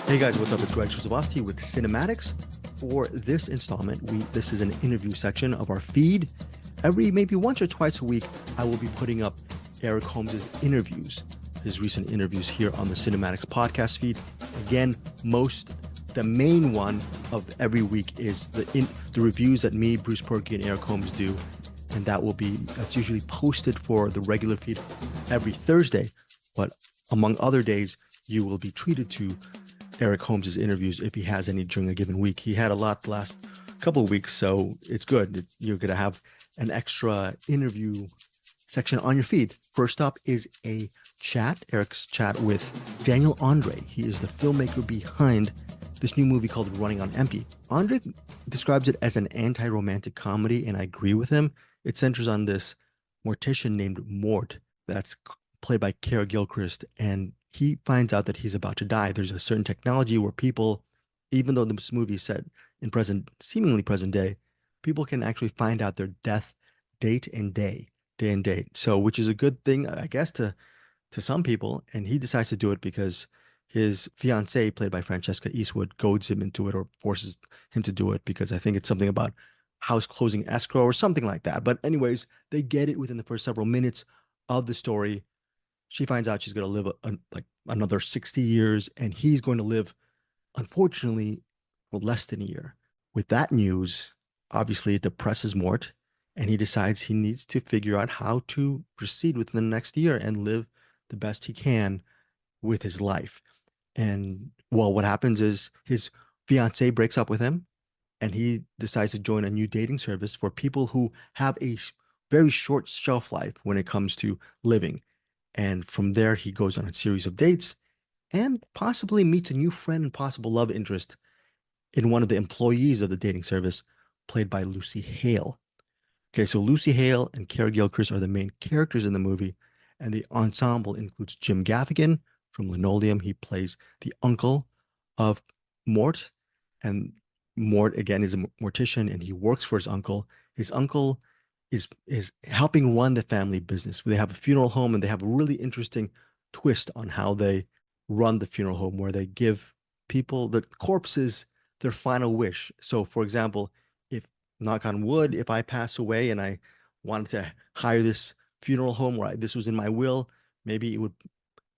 Hey guys, what's up? It's Greg Srisavasdi with CinemAddicts. For this installment, this is an interview section of our feed. Every maybe once or twice a week, I will be putting up Eric Holmes's interviews, his recent interviews here on the CinemAddicts podcast feed. Again, the main one of every week is the reviews that me, Bruce Purkey, and Eric Holmes do, and that's usually posted for the regular feed every Thursday. But among other days, you will be treated to Eric Holmes' interviews if he has any during a given week. He had a lot the last couple of weeks, so it's good. You're going to have an extra interview section on your feed. First up is Eric's chat with Daniel André. He is the filmmaker behind this new movie called Running on Empty. André describes it as an anti-romantic comedy, and I agree with him. It centers on this mortician named Mort that's played by Kara Gilchrist, and he finds out that he's about to die. There's a certain technology where people, even though this movie is set in seemingly present day, people can actually find out their death day and date. So, which is a good thing, I guess, to some people. And he decides to do it because his fiancée, played by Francesca Eastwood, goads him into it or forces him to do it because I think it's something about house closing escrow or something like that. But anyways, they get it within the first several minutes of the story. She finds out she's going to live like another 60 years, and he's going to live, unfortunately, for less than a year. With that news, obviously, it depresses Mort, and he decides he needs to figure out how to proceed within the next year and live the best he can with his life. And well, what happens is his fiancée breaks up with him, and he decides to join a new dating service for people who have a very short shelf life when it comes to living. And from there, he goes on a series of dates and possibly meets a new friend and possible love interest in one of the employees of the dating service, played by Lucy Hale. Okay, so Lucy Hale and Kara Gilchrist are the main characters in the movie, and the ensemble includes Jim Gaffigan from Linoleum. He plays the uncle of Mort, and Mort, again, is a mortician, and he works for his uncle. His uncle is helping run the family business. They have a funeral home, and they have a really interesting twist on how they run the funeral home, where they give people the corpses their final wish. So, for example, if, knock on wood, if I pass away and I wanted to hire this funeral home where this was in my will, maybe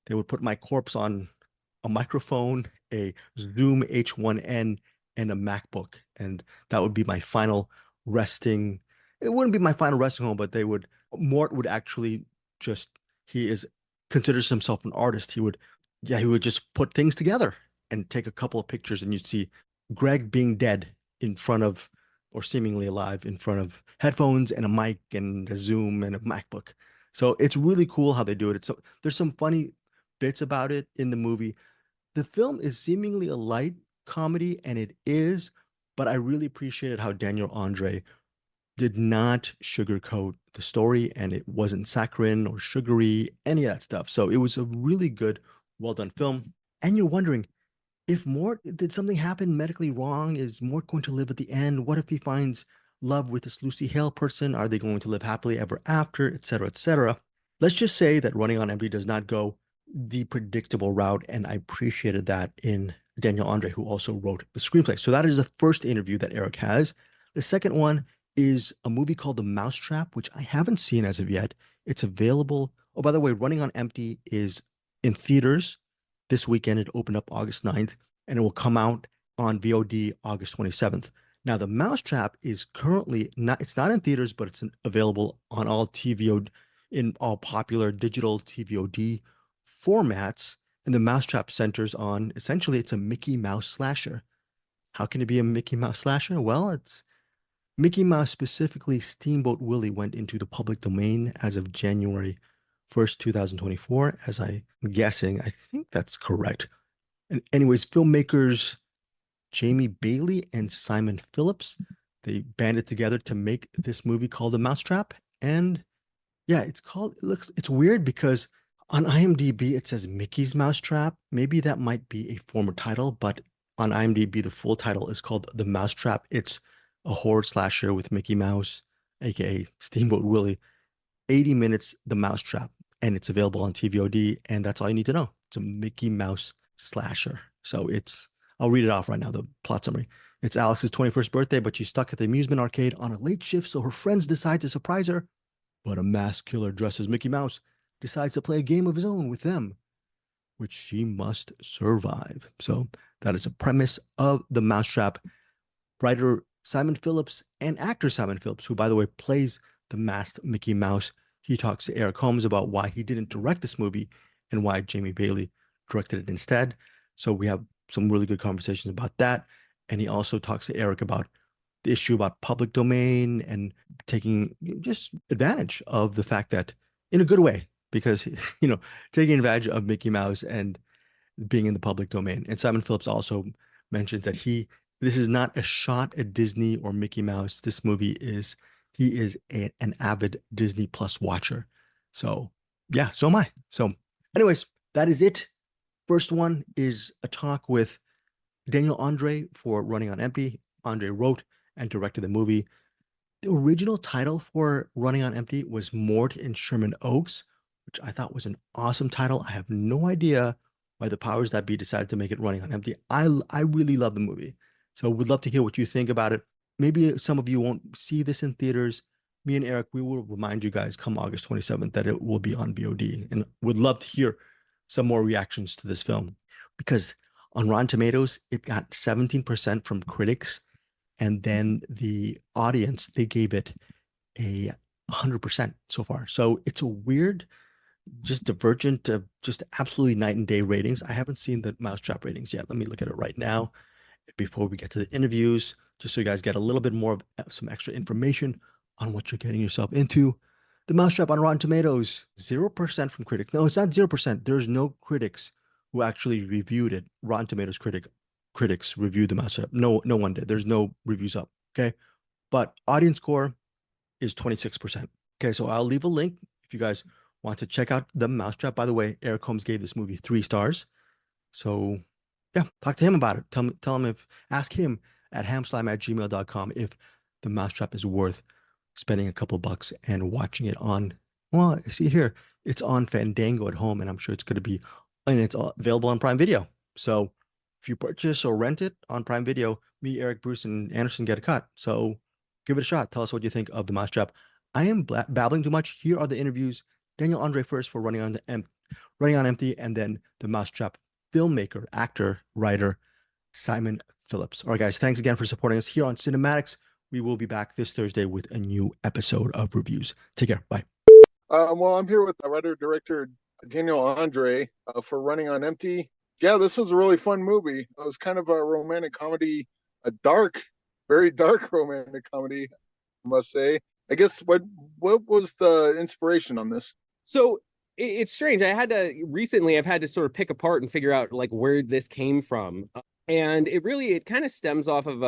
they would put my corpse on a microphone, a Zoom H1N, and a MacBook, and that would be my final resting. It wouldn't be my final resting home, but Mort would actually just, considers himself an artist. He would just put things together and take a couple of pictures, and you'd see Greg being dead in front of, or seemingly alive, in front of headphones and a mic and a Zoom and a MacBook. So it's really cool how they do it. So there's some funny bits about it in the movie. The film is seemingly a light comedy, and it is, but I really appreciated how Daniel Andre did not sugarcoat the story, and it wasn't saccharine or sugary, any of that stuff. So it was a really good, well done film. And you're wondering, if Mort, did something happen medically wrong? Is Mort going to live at the end? What if he finds love with this Lucy Hale person? Are they going to live happily ever after, et cetera, et cetera? Let's just say that Running on Empty does not go the predictable route, and I appreciated that in Daniel Andre, who also wrote the screenplay. So that is the first interview that Eric has. The second one is a movie called The Mousetrap, which I haven't seen as of yet. It's available. Oh, by the way, Running on Empty is in theaters this weekend. It opened up August 9th, and it will come out on VOD August 27th. Now, The Mousetrap is currently it's not in theaters, but it's available on all TVOD, in all popular digital TVOD formats. And The Mousetrap centers on, essentially, it's a Mickey Mouse slasher. How can it be a Mickey Mouse slasher? Well, it's Mickey Mouse, specifically Steamboat Willie, went into the public domain as of January 1st, 2024, as I'm guessing. I think that's correct. And anyways, filmmakers Jamie Bailey and Simon Phillips, they banded together to make this movie called The Mousetrap. And yeah, it's weird because on IMDb it says Mickey's Mousetrap. Maybe that might be a former title, but on IMDb the full title is called The Mousetrap. It's a horror slasher with Mickey Mouse, aka Steamboat Willie. 80 minutes, The Mousetrap, and it's available on TVOD, and that's all you need to know. It's a Mickey Mouse slasher. So I'll read it off right now, the plot summary. It's Alex's 21st birthday, but she's stuck at the amusement arcade on a late shift, so her friends decide to surprise her. But a masked killer dressed as Mickey Mouse decides to play a game of his own with them, which she must survive. So that is a premise of The Mousetrap. Writer Simon Phillips and actor Simon Phillips, who, by the way, plays the masked Mickey Mouse, he talks to Eric Holmes about why he didn't direct this movie and why Jamie Bailey directed it instead. So we have some really good conversations about that. And he also talks to Eric about the issue about public domain and taking just advantage of the fact that, in a good way, because, taking advantage of Mickey Mouse and being in the public domain. And Simon Phillips also mentions that this is not a shot at Disney or Mickey Mouse. This movie he is an avid Disney Plus watcher. So yeah, so am I. So anyways, that is it. First one is a talk with Daniel André for Running on Empty. André wrote and directed the movie. The original title for Running on Empty was Mort in Sherman Oaks, which I thought was an awesome title. I have no idea why the powers that be decided to make it Running on Empty. I really love the movie. So would love to hear what you think about it. Maybe some of you won't see this in theaters. Me and Eric, we will remind you guys come August 27th that it will be on VOD, and would love to hear some more reactions to this film, because on Rotten Tomatoes, it got 17% from critics, and then the audience, they gave it a 100% so far. So it's a weird, just divergent, just absolutely night and day ratings. I haven't seen the Mousetrap ratings yet. Let me look at it right now before we get to the interviews, just so you guys get a little bit more of some extra information on what you're getting yourself into. The Mousetrap on Rotten Tomatoes, 0% from critics. No, it's not 0%. There's no critics who actually reviewed it. Rotten Tomatoes critics reviewed the Mousetrap. No one did. There's no reviews up. Okay. But audience score is 26%. Okay. So I'll leave a link if you guys want to check out the Mousetrap. By the way, Eric Holmes gave this movie 3 stars. So yeah, talk to him about it. Tell him ask him at hamslime@gmail.com if the Mousetrap is worth spending a couple bucks and watching it on, well, see here, it's on Fandango at home, and I'm sure it's going to be, and it's available on Prime Video. So if you purchase or rent it on Prime Video, me, Eric, Bruce, and Anderson get a cut. So give it a shot. Tell us what you think of the Mousetrap. I am babbling too much. Here are the interviews. Daniel André first for Running on Empty, and then the Mousetrap filmmaker, actor, writer, Simon Phillips. All right, guys, thanks again for supporting us here on CinemAddicts. We will be back this Thursday with a new episode of reviews. Take care. Bye. Well, I'm here with the writer-director Daniel André for Running on Empty. Yeah, this was a really fun movie. It was kind of a romantic comedy, a dark, very dark romantic comedy, I must say. I guess what was the inspiration on this? So it's strange. I've had to sort of pick apart and figure out like where this came from. And it kind of stems off of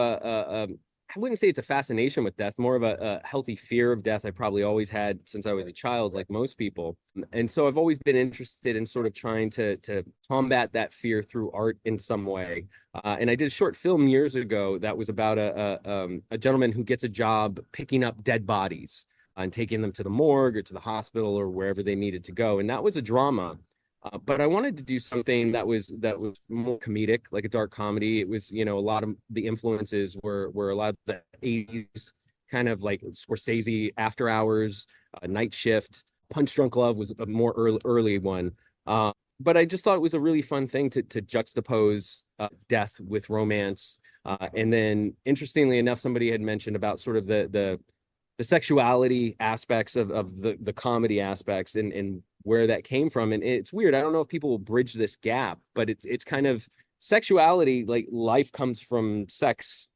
I wouldn't say it's a fascination with death, more of a healthy fear of death I probably always had since I was a child, like most people. And so I've always been interested in sort of trying to combat that fear through art in some way. And I did a short film years ago that was about a gentleman who gets a job picking up dead bodies and taking them to the morgue or to the hospital or wherever they needed to go. And that was a drama. But I wanted to do something that was more comedic, like a dark comedy. It was, a lot of the influences were a lot of the 80s, kind of like Scorsese, After Hours, Night Shift. Punch Drunk Love was a more early one. But I just thought it was a really fun thing to juxtapose death with romance. And then, interestingly enough, somebody had mentioned about sort of the sexuality aspects of the comedy aspects and where that came from. And it's weird. I don't know if people will bridge this gap, but it's kind of sexuality, like life comes from sex,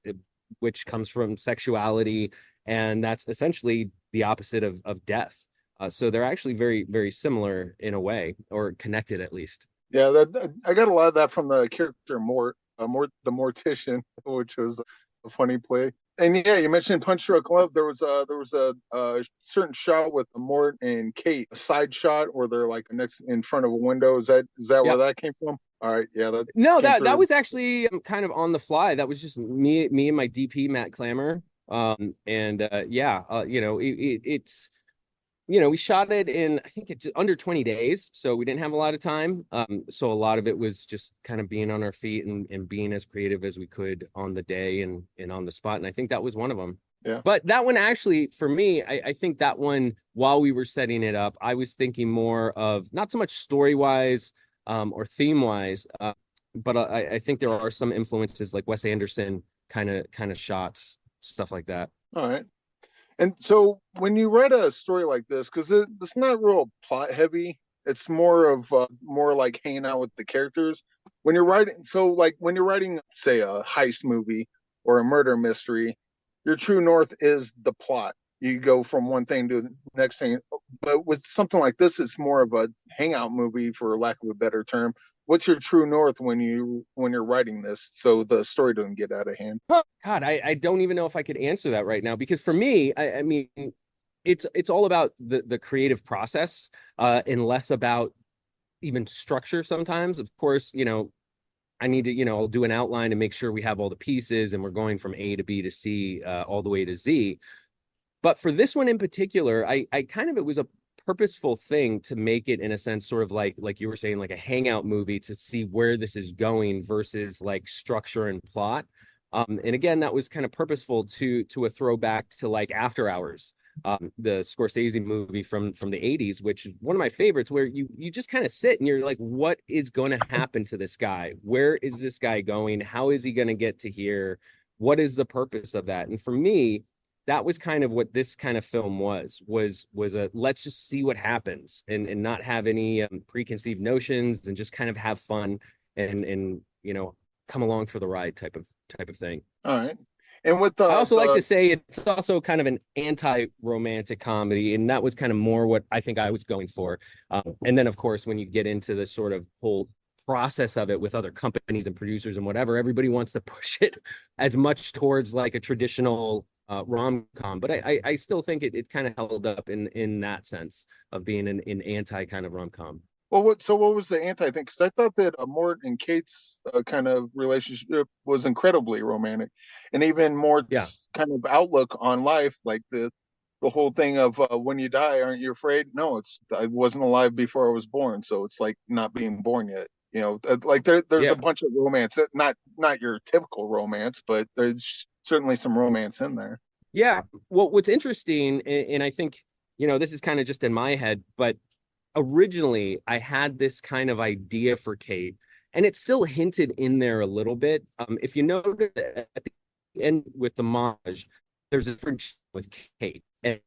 which comes from sexuality. And that's essentially the opposite of death. So they're actually very, very similar in a way, or connected at least. Yeah, I got a lot of that from the character Mort, the mortician, which was a funny play. And yeah, you mentioned Punch Drunk Love. There was a certain shot with Mort and Kate, a side shot where they're like next in front of a window. Is that Yep. where that came from? All right, yeah. That was actually kind of on the fly. That was just me and my DP Matt Clammer. It's we shot it in, I think it's under 20 days. So we didn't have a lot of time. So a lot of it was just kind of being on our feet and being as creative as we could on the day and on the spot. And I think that was one of them. Yeah. But that one actually, for me, I think that one, while we were setting it up, I was thinking more of not so much story-wise or theme-wise, but I think there are some influences like Wes Anderson kind of shots, stuff like that. All right. And so when you write a story like this, because it's not real plot heavy, it's more of more like hanging out with the characters. When you're writing, so like when you're writing, say, a heist movie or a murder mystery, your true north is the plot. You go from one thing to the next thing. But with something like this, it's more of a hangout movie, for lack of a better term. What's your true north when you're writing this, so the story doesn't get out of hand? God, I don't even know if I could answer that right now, because for me, I mean, it's all about the creative process, and less about even structure sometimes. Of course, I need to, I'll do an outline and make sure we have all the pieces and we're going from A to B to C, all the way to Z. But for this one in particular, I kind of, it was a purposeful thing to make it, in a sense, sort of like you were saying, like a hangout movie, to see where this is going versus like structure and plot. And again, that was kind of purposeful to a throwback to like After Hours, the Scorsese movie from the 80s, which is one of my favorites, where you just kind of sit and you're like, what is going to happen to this guy? Where is this guy going? How is he going to get to here? What is the purpose of that? And for me, that was kind of what this kind of film was a let's just see what happens, and not have any preconceived notions, and just kind of have fun and come along for the ride type of thing. All right. And with I also like to say it's also kind of an anti-romantic comedy, and that was kind of more what I think I was going for. And then, of course, when you get into the sort of whole process of it with other companies and producers and whatever, everybody wants to push it as much towards like a traditional rom-com, but I still think it kind of held up in that sense of being an anti kind of rom-com. Well, what was the anti thing? Because I thought that Mort and Kate's kind of relationship was incredibly romantic, and even Mort's kind of outlook on life, like the whole thing of when you die, aren't you afraid? No, I wasn't alive before I was born, so it's like not being born yet. Like there's a bunch of romance, not your typical romance, but there's certainly some romance in there. Yeah. Well, what's interesting, and I think, this is kind of just in my head, but originally I had this kind of idea for Kate, and it's still hinted in there a little bit. If you notice at the end with the montage, there's a difference with Kate, and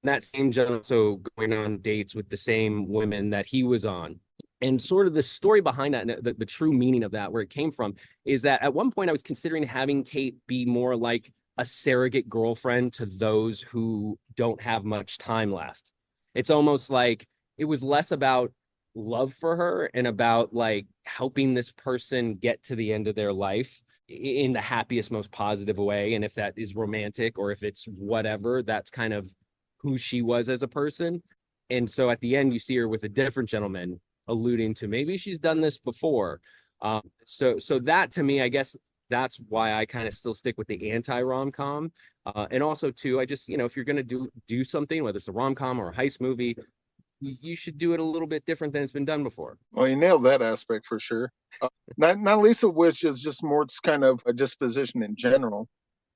that same gentleman also going on dates with the same women that he was on. And sort of the story behind that, and the true meaning of that, where it came from, is that at one point I was considering having Kate be more like a surrogate girlfriend to those who don't have much time left. It's almost like it was less about love for her and about like helping this person get to the end of their life in the happiest, most positive way. And if that is romantic or if it's whatever, that's kind of who she was as a person. And so at the end, you see her with a different gentleman, alluding to maybe she's done this before. So that, to me, I guess that's why I kind of still stick with the anti-rom-com. And also, too, I just, if you're going to do something, whether it's a rom-com or a heist movie, you should do it a little bit different than it's been done before. Well, you nailed that aspect for sure. Not least of which is just Mort's kind of a disposition in general.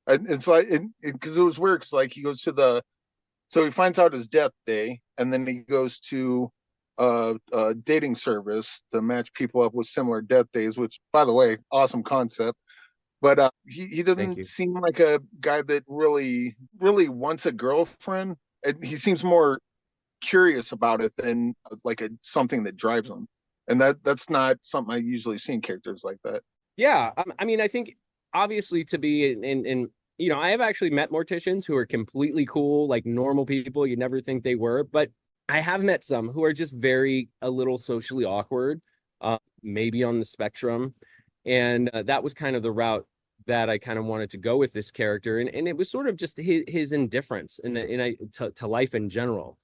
It's like, because it was weird, because like he goes to so he finds out his death day, and then he goes to a dating service to match people up with similar death days, which, by the way, awesome concept. But he doesn't seem like a guy that really wants a girlfriend. He seems more curious about it than like something that drives him, and that's not something I usually see in characters like that. Yeah, I mean, I think obviously to be in I have actually met morticians who are completely cool, like normal people you never think they were, but I have met some who are just a little socially awkward, maybe on the spectrum. And that was kind of the route that I kind of wanted to go with this character. And it was sort of just his indifference to life in general.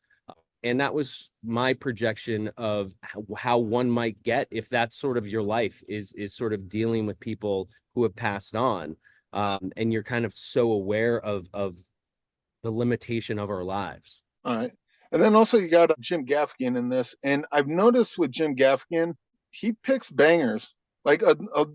And that was my projection of how one might get if that's sort of your life is sort of dealing with people who have passed on. And you're kind of so aware of the limitation of our lives. All right. And then also you got Jim Gaffigan in this, and I've noticed with Jim Gaffigan, he picks bangers. Like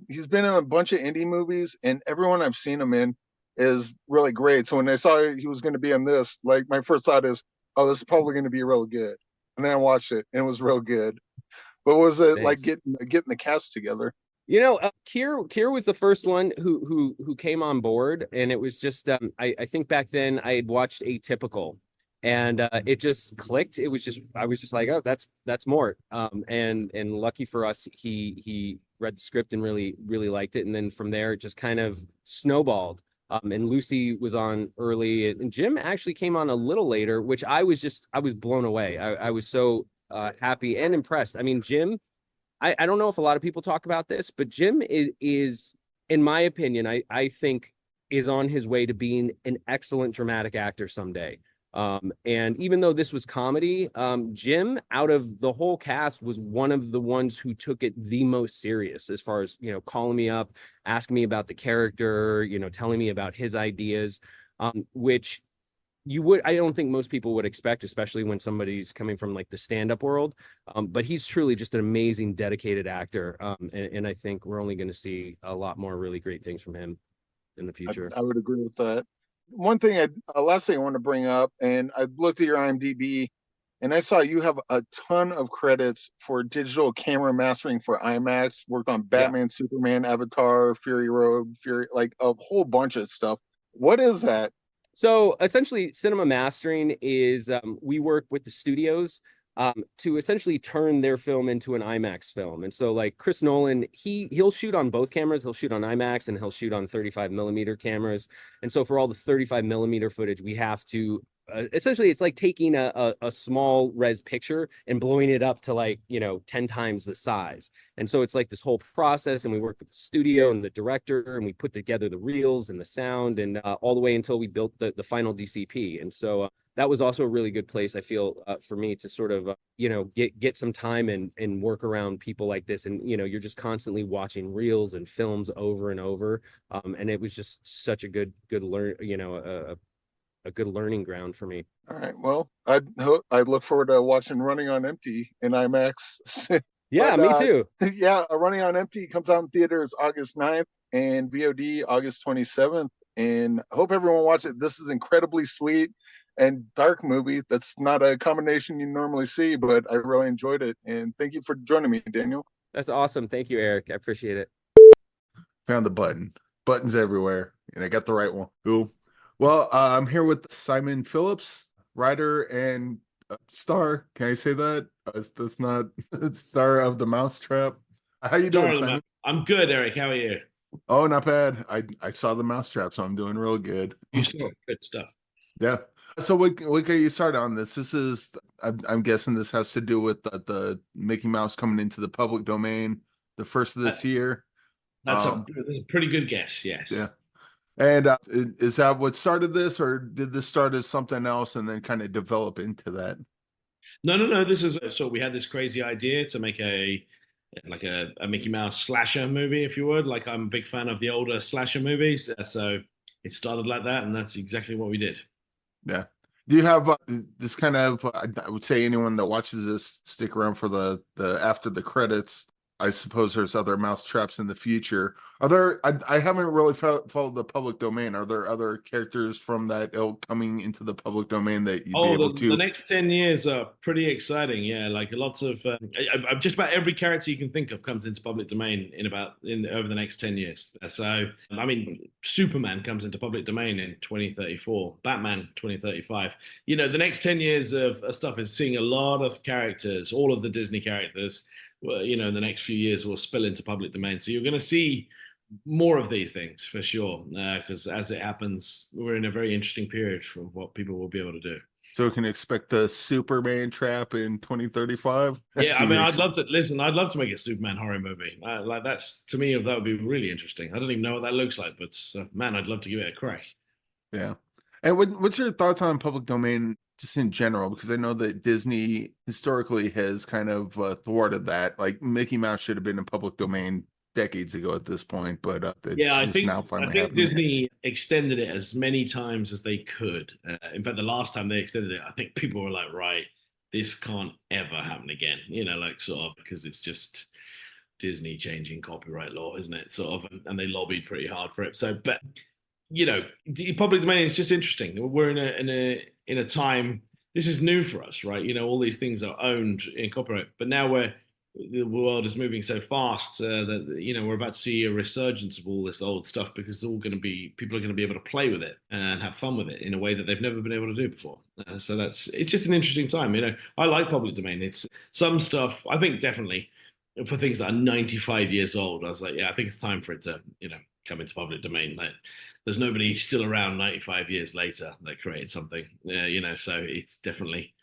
he's been in a bunch of indie movies, and everyone I've seen him in is really great. So when I saw he was going to be in this, like my first thought is, oh, this is probably going to be real good. And then I watched it, and it was real good. But was it like Thanks. getting the cast together? Kier was the first one who came on board, and it was just I think back then I had watched Atypical, and it just clicked. It was just I was just like, oh, that's Mort. And lucky for us, he read the script and really liked it, and then from there it just kind of snowballed. And Lucy was on early, and Jim actually came on a little later, which I was blown away. I was so happy and impressed. I mean, Jim. I don't know if a lot of people talk about this, but Jim is in my opinion, I think is on his way to being an excellent dramatic actor someday. And even though this was comedy, Jim, out of the whole cast, was one of the ones who took it the most serious as far as, calling me up, asking me about the character, telling me about his ideas, which I don't think most people would expect, especially when somebody's coming from like the stand-up world. But he's truly just an amazing, dedicated actor. And I think we're only going to see a lot more really great things from him in the future. I would agree with that. One thing, last thing I want to bring up, and I looked at your IMDb, and I saw you have a ton of credits for digital camera mastering for IMAX. Worked on Yeah. Batman, Superman, Avatar, Fury Road, like a whole bunch of stuff. What is that? So essentially, cinema mastering is we work with the studios to essentially turn their film into an IMAX film. And so, like Chris Nolan, he'll shoot on both cameras. He'll shoot on IMAX and he'll shoot on 35 millimeter cameras. And so, for all the 35 millimeter footage, we have to essentially it's like taking a small res picture and blowing it up to 10 times the size. And so it's like this whole process, and we work with the studio and the director, and we put together the reels and the sound, and all the way until we built the final DCP. And so that was also a really good place, I feel, for me to sort of get some time and work around people like this. And you're just constantly watching reels and films over and over, and it was just such a good a good learning ground for me. All right. Well, I look forward to watching Running on Empty in IMAX. Yeah, But me too. yeah, Running on Empty comes out in theaters August 9th and VOD August 27th. And I hope everyone watches it. This is incredibly sweet and dark movie. That's not a combination you normally see, but I really enjoyed it. And thank you for joining me, Daniel. That's awesome. Thank you, Eric. I appreciate it. Found the buttons everywhere, and I got the right one. Cool. Well, I'm here with Simon Phillips, writer and star. Can I say that? That's not star of the Mousetrap. How you doing, Simon? I'm good, Eric. How are you? Oh, not bad. I saw the Mousetrap, so I'm doing real good. You saw good stuff. Yeah. So what get you started on this? This is, I'm guessing this has to do with the Mickey Mouse coming into the public domain the first of this year. That's a pretty good guess. Yes. Yeah. And is that what started this, or did this start as something else and then kind of develop into that? No. This is so we had this crazy idea to make a Mickey Mouse slasher movie, if you would. Like, I'm a big fan of the older slasher movies, so it started like that, and that's exactly what we did. Yeah. Do you have this kind of? I would say anyone that watches this stick around for the after the credits. I suppose there's other Mousetraps in the future. Are there? I haven't really followed the public domain. Are there other characters from that ilk coming into the public domain that you'd be able to? The next 10 years are pretty exciting. Yeah, like lots of just about every character you can think of comes into public domain over the next 10 years. So I mean, Superman comes into public domain in 2034. Batman 2035. The next 10 years of stuff is seeing a lot of characters, all of the Disney characters. Well, in the next few years will spill into public domain. So you're going to see more of these things for sure, because as it happens, we're in a very interesting period for what people will be able to do. So we can expect the Superman trap in 2035. Yeah, I mean, I'd love to make a Superman horror movie. To me, that would be really interesting. I don't even know what that looks like, but man, I'd love to give it a crack. Yeah. And what's your thoughts on public domain just in general? Because I know that Disney historically has kind of thwarted that. Like, Mickey Mouse should have been in public domain decades ago at this point, but it's Yeah, just now finally I think happening. Disney extended it as many times as they could. In fact, the last time they extended it, I think people were like, right, this can't ever happen again. Like sort of because it's just Disney changing copyright law, isn't it? Sort of, and they lobbied pretty hard for it. So, but the public domain is just interesting. We're in a time. This is new for us, right? All these things are owned in copyright, but now the world is moving so fast that we're about to see a resurgence of all this old stuff because it's all going to be people are going to be able to play with it and have fun with it in a way that they've never been able to do before. So it's just an interesting time. I like public domain. It's some stuff I think definitely for things that are 95 years old. I was like, yeah, I think it's time for it to come into public domain. Like, there's nobody still around 95 years later that created something. So it's definitely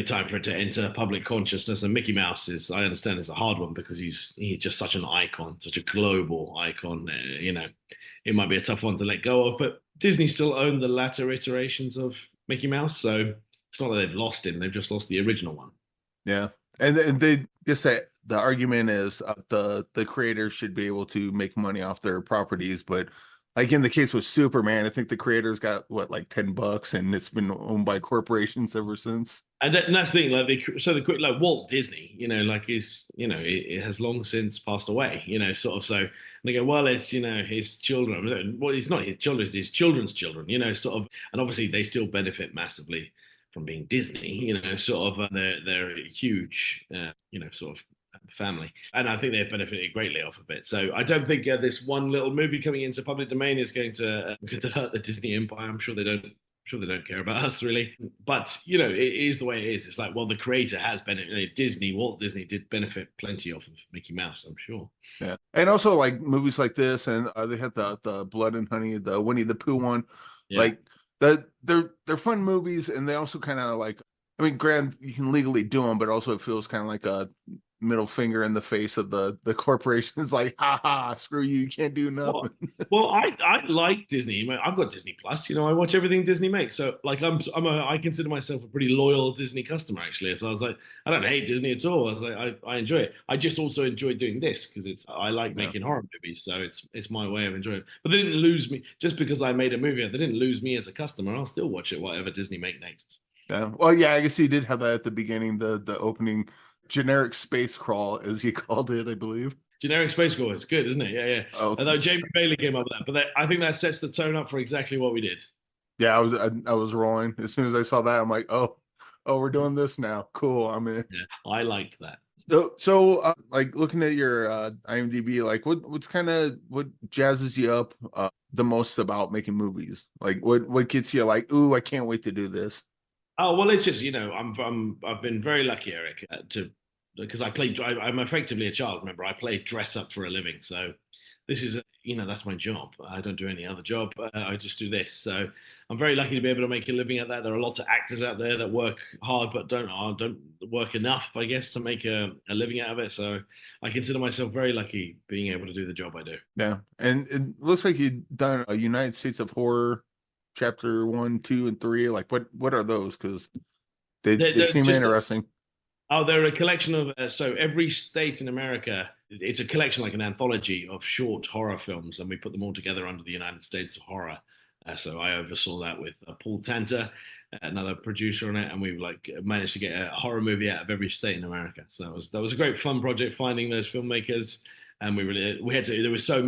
time for it to enter public consciousness. And Mickey Mouse I understand, is a hard one because he's just such an icon, such a global icon. It might be a tough one to let go of, but Disney still own the latter iterations of Mickey Mouse, so it's not that they've lost him; they've just lost the original one. Yeah, and they just say the argument is the creators should be able to make money off their properties, but like in the case with Superman, I think the creators got what, like $10, and it's been owned by corporations ever since. And that's the thing, like Walt Disney, it has long since passed away, sort of. So, and they go, well, it's his children. Well, it's not his children; it's his children's children, sort of. And obviously, they still benefit massively from being Disney, sort of. They're a huge, sort of family, and I think they've benefited greatly off of it. So I don't think this one little movie coming into public domain is going to hurt the Disney empire. I'm sure they don't care about us really, but it is the way it is. It's like, well, the creator has benefited. Walt Disney did benefit plenty off of Mickey Mouse, I'm sure. Yeah, and also like movies like this, and they had the Blood and Honey, the Winnie the Pooh one, Yeah. like they're fun movies, and they also kind of like, I mean, granted, you can legally do them, but also it feels kind of like a middle finger in the face of the corporation. Is like, ha, screw you can't do nothing. Well, I like Disney. I've got Disney Plus. I watch everything Disney makes. So like I consider myself a pretty loyal Disney customer actually. So I was like, I don't hate Disney at all. I was like, I enjoy it. I just also enjoy doing this because I like making horror movies. So it's my way of enjoying it. But they didn't lose me just because I made a movie. They didn't lose me as a customer. I'll still watch it whatever Disney make next. Yeah. Well, yeah, I guess you did have that at the beginning, the opening generic space crawl, as you called it, I believe. Generic space crawl is good, isn't it? Yeah. Oh. Although James Bailey came up with that, but I think that sets the tone up for exactly what we did. Yeah, I was rolling as soon as I saw that. I'm like, oh, we're doing this now. Cool, I'm in. Yeah, I liked that. So like looking at your IMDb, like what jazzes you up the most about making movies? Like what gets you like, ooh, I can't wait to do this? Oh, well, it's just, I've been very lucky, Eric, because I'm effectively a child. Remember, I play dress up for a living. So this is, that's my job. I don't do any other job. I just do this. So I'm very lucky to be able to make a living at that. There are lots of actors out there that work hard, but don't work enough, I guess, to make a living out of it. So I consider myself very lucky being able to do the job I do. Yeah. And it looks like you've done a United States of Horror chapter 1, 2, and 3. Like what are those? Because they seem interesting. They're a collection of so every state in America, it's a collection, like an anthology of short horror films, and we put them all together under the United States of Horror. So I oversaw that with Paul Tanter, another producer on it, and we managed to get a horror movie out of every state in America. So that was a great fun project finding those filmmakers, and we had to. There was so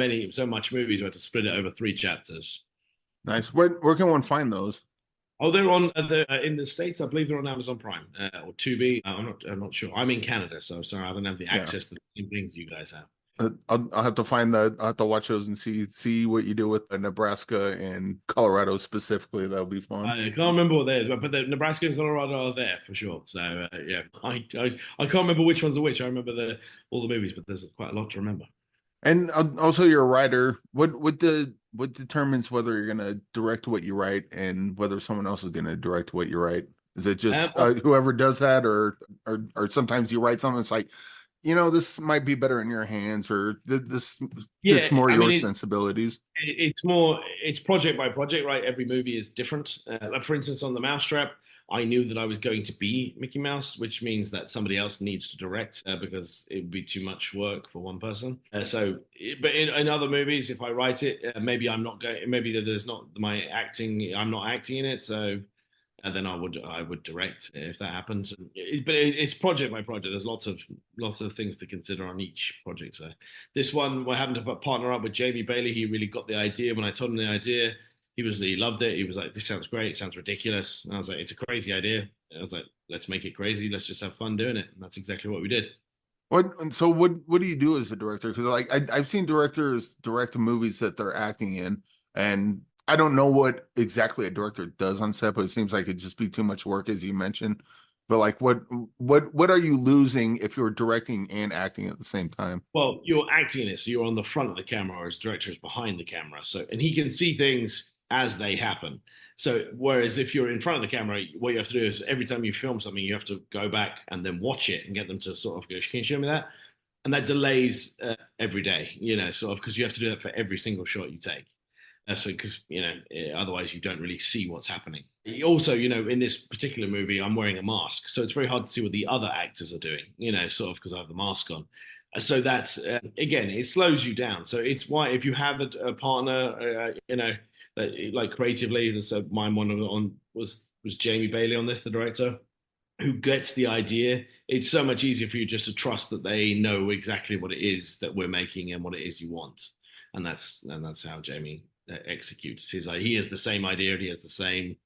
much movies, we had to split it over 3 chapters. Nice. Where can one find those? Oh, they're on in the States. I believe they're on Amazon Prime or Tubi. I'm not sure. I'm in Canada, so sorry, I don't have the access to the same things you guys have. I'll have to I'll have to watch those and see what you do with Nebraska and Colorado specifically. That'll be fun. I can't remember what theirs, but the Nebraska and Colorado are there for sure. So yeah, I can't remember which ones are which. I remember all the movies, but there's quite a lot to remember. And also, you're a writer. What determines whether you're going to direct what you write and whether someone else is going to direct what you write? Is it just whoever does that, or sometimes you write something that's like, this might be better in your hands, or this fits more your sensibilities? It's project by project, right? Every movie is different. Like for instance, on The Mousetrap, I knew that I was going to be Mickey Mouse, which means that somebody else needs to direct because it would be too much work for one person. But in other movies, if I write it, maybe I'm not going. Maybe there's not my acting. I'm not acting in it, so. And then I would direct if that happens. But it's project by project. There's lots of things to consider on each project. So this one, we're having to partner up with Jamie Bailey. He really got the idea. When I told him the idea, he loved it. He was like, "This sounds great. It sounds ridiculous." And I was like, "It's a crazy idea." And I was like, "Let's make it crazy. Let's just have fun doing it." And that's exactly what we did. What do you do as a director? Because like I've seen directors direct movies that they're acting in, and I don't know what exactly a director does on set, but it seems like it'd just be too much work, as you mentioned. But like, what are you losing if you're directing and acting at the same time? Well, you're acting in it, so you're on the front of the camera, whereas director is behind the camera. So, and he can see things as they happen. So, whereas if you're in front of the camera, what you have to do is every time you film something, you have to go back and then watch it and get them to sort of go, "Can you show me that?" And that delays every day, sort of because you have to do that for every single shot you take. So, because otherwise you don't really see what's happening. Also, in this particular movie, I'm wearing a mask, so it's very hard to see what the other actors are doing. Sort of because I have the mask on. So that's again, it slows you down. So it's why if you have a partner, like creatively, so mine was Jamie Bailey on this, the director, who gets the idea. It's so much easier for you just to trust that they know exactly what it is that we're making and what it is you want, and that's how Jamie executes his idea. He has the same idea. He has the same.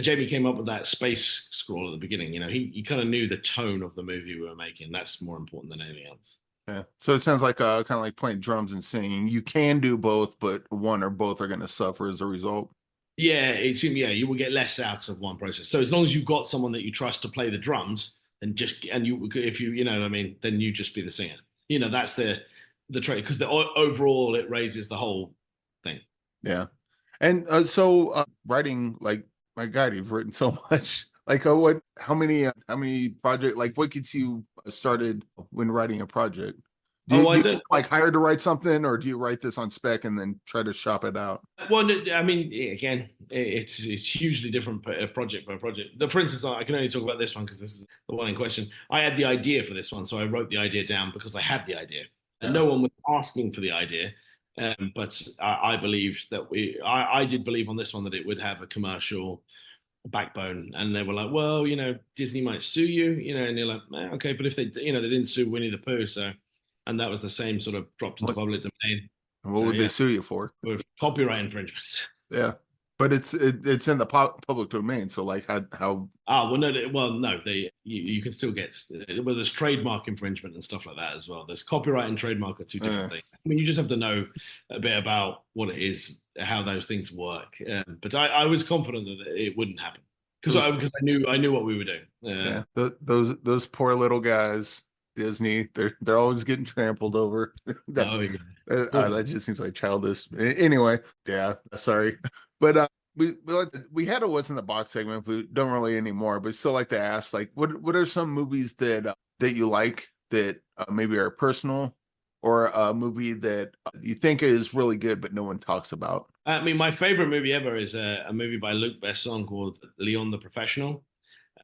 Jamie came up with that space scroll at the beginning. He kind of knew the tone of the movie we were making. That's more important than anything else. Yeah. So it sounds like kind of like playing drums and singing. You can do both, but one or both are going to suffer as a result. Yeah, you will get less out of one process. So as long as you've got someone that you trust to play the drums, then if you know what I mean, then you just be the singer. That's the trait, because overall it raises the whole thing. Yeah. And writing, like, my God, you've written so much. Like, how many project, like, what gets you started when writing a project? Do you like hired to write something, or do you write this on spec and then try to shop it out? Well, I mean, again, it's hugely different project by project. For instance, I can only talk about this one because this is the one in question. I had the idea for this one, so I wrote the idea down because I had the idea, and no one was asking for the idea. But I believed that I did believe on this one that it would have a commercial backbone, and they were like, "Well, Disney might sue you," and you're like, "Okay," but if they didn't sue Winnie the Pooh, so, and that was the same sort of dropped into public domain. What would they sue you for? With copyright infringements. Yeah, but it's in the public domain, so like how? No, you can still get, well, there's trademark infringement and stuff like that as well. There's copyright and trademark are two different things. I mean, you just have to know a bit about what it is, how those things work. But I was confident that it wouldn't happen because I knew what we were doing. Yeah, those poor little guys. Disney, they're always getting trampled over. That just seems like childish. Anyway, yeah, sorry, but we had a what's in the box segment, but we don't really anymore. But still like to ask, like, what are some movies that you like that maybe are personal, or a movie that you think is really good but no one talks about? I mean, my favorite movie ever is a movie by Luc Besson called Leon the Professional.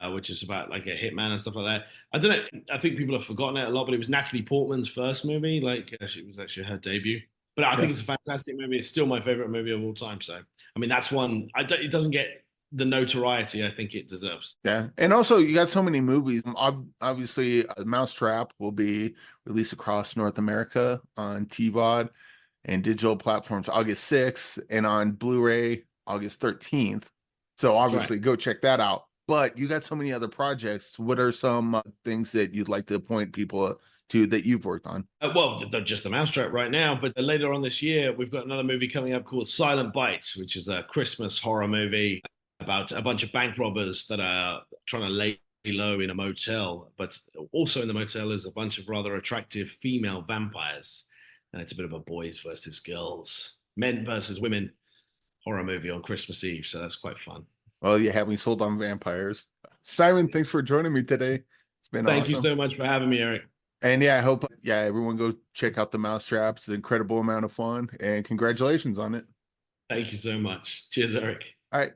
Which is about like a hitman and stuff like that. I don't know. I think people have forgotten it a lot, but it was Natalie Portman's first movie. Like, it was actually her debut. But I think it's a fantastic movie. It's still my favorite movie of all time. So, I mean, that's one. It doesn't get the notoriety I think it deserves. Yeah, and also you got so many movies. Obviously, Mousetrap will be released across North America on TVOD and digital platforms August 6th, and on Blu-ray August 13th. So obviously, go check that out. But you got so many other projects. What are some things that you'd like to point people to that you've worked on? Well, just the Mousetrap right now, but later on this year, we've got another movie coming up called Silent Bites, which is a Christmas horror movie about a bunch of bank robbers that are trying to lay low in a motel. But also in the motel is a bunch of rather attractive female vampires. And it's a bit of a boys versus girls, men versus women horror movie on Christmas Eve. So that's quite fun. Well, you have me sold on vampires. Simon, thanks for joining me today. It's been awesome. Thank you so much for having me, Eric. And I hope everyone go check out the Mousetrap. It's an incredible amount of fun, and congratulations on it. Thank you so much. Cheers, Eric. All right.